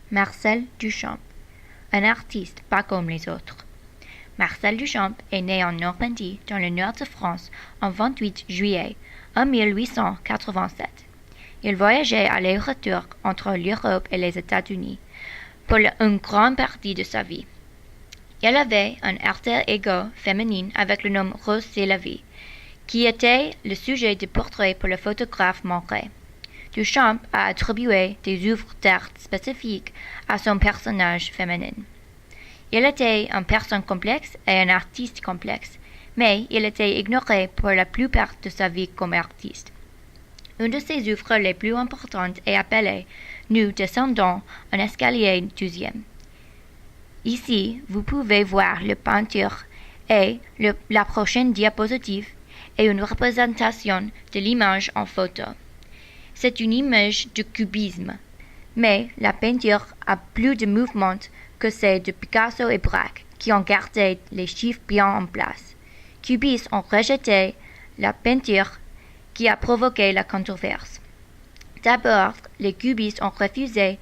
Marcel Duchamp, un artiste pas comme les autres. Marcel Duchamp est né en Normandie, dans le nord de France, en 28 juillet 1887. Il voyageait aller-retour entre l'Europe et les États-Unis pour une grande partie de sa vie. Il avait un alter ego féminin avec le nom Rose Sélavy, qui était le sujet de portrait pour le photographe Moret. Duchamp a attribué des œuvres d'art spécifiques à son personnage féminin. Il était une personne complexe et un artiste complexe, mais il était ignoré pour la plupart de sa vie comme artiste. Une de ses œuvres les plus importantes est appelée « Nous descendons un escalier 12e ». Ici, vous pouvez voir la peinture et la prochaine diapositive est une représentation de l'image en photo. C'est une image de cubisme, mais la peinture a plus de mouvement que celle de Picasso et Braque, qui ont gardé les chiffres bien en place. Cubistes ont rejeté la peinture qui a provoqué la controverse. D'abord, les cubistes ont refusé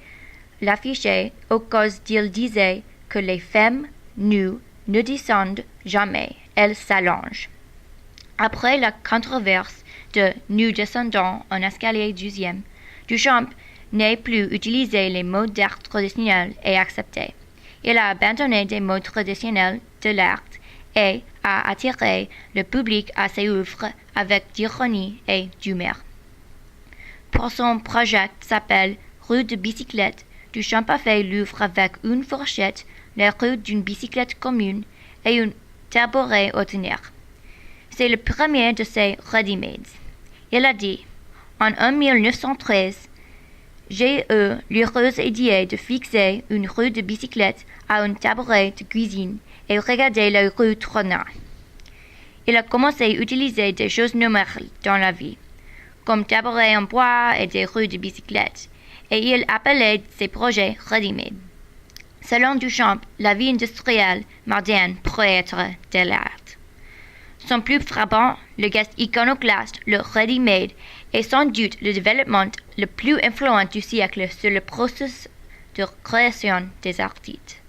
l'afficher à cause qu'ils disaient que les femmes nues ne descendent jamais, elles s'allongent. Après la controverse de « Nous descendons un escalier 12e », Duchamp n'a plus utilisé les mots d'art traditionnels et acceptés. Il a abandonné des mots traditionnels de l'art et a attiré le public à ses œuvres avec d'ironie et d'humour. Pour son projet s'appelle « Roue de bicyclette », Duchamp a fait l'œuvre avec une fourchette, la roue d'une bicyclette commune et un tabouret ordinaire. C'est le premier de ses ready-mades. Il a dit « En 1913, j'ai eu l'heureuse idée de fixer une roue de bicyclette à un tabouret de cuisine et regarder la roue tourner. Il a commencé à utiliser des choses normales dans la vie, comme tabouret en bois et des roues de bicyclette, et il appelait ses projets ready-made. Selon Duchamp, la vie industrielle moderne pourrait être de l'art. Son plus frappant, le geste iconoclaste, le ready-made, est sans doute le développement le plus influent du siècle sur le processus de création des artistes.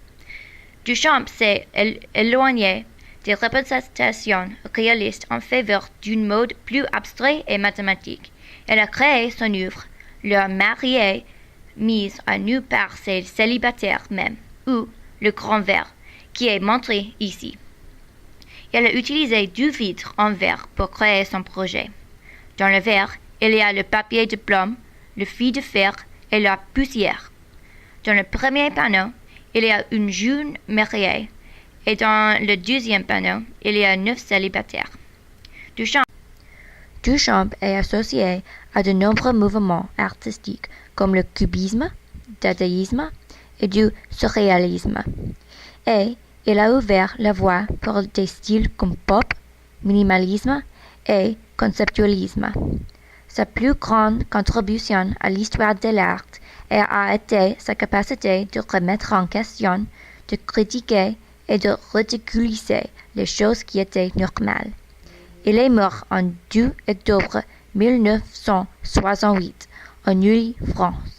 Duchamp s'est éloigné des représentations réalistes en faveur d'une mode plus abstraite et mathématique. Il a créé son œuvre, Le marié mise à nu par ses célibataires même, ou Le grand verre, qui est montré ici. Il a utilisé 2 vitres en verre pour créer son projet. Dans le verre, il y a le papier de plomb, le fil de fer et la poussière. Dans le premier panneau, il y a une jeune mariée, et dans le deuxième panneau, il y a 9 célibataires. Duchamp est associé à de nombreux mouvements artistiques comme le cubisme, dadaïsme et du surréalisme. Et il a ouvert la voie pour des styles comme pop, minimalisme et conceptualisme. Sa plus grande contribution à l'histoire de l'art a été sa capacité de remettre en question, de critiquer et de ridiculiser les choses qui étaient normales. Il est mort en 2 octobre 1968 en Neuilly, France.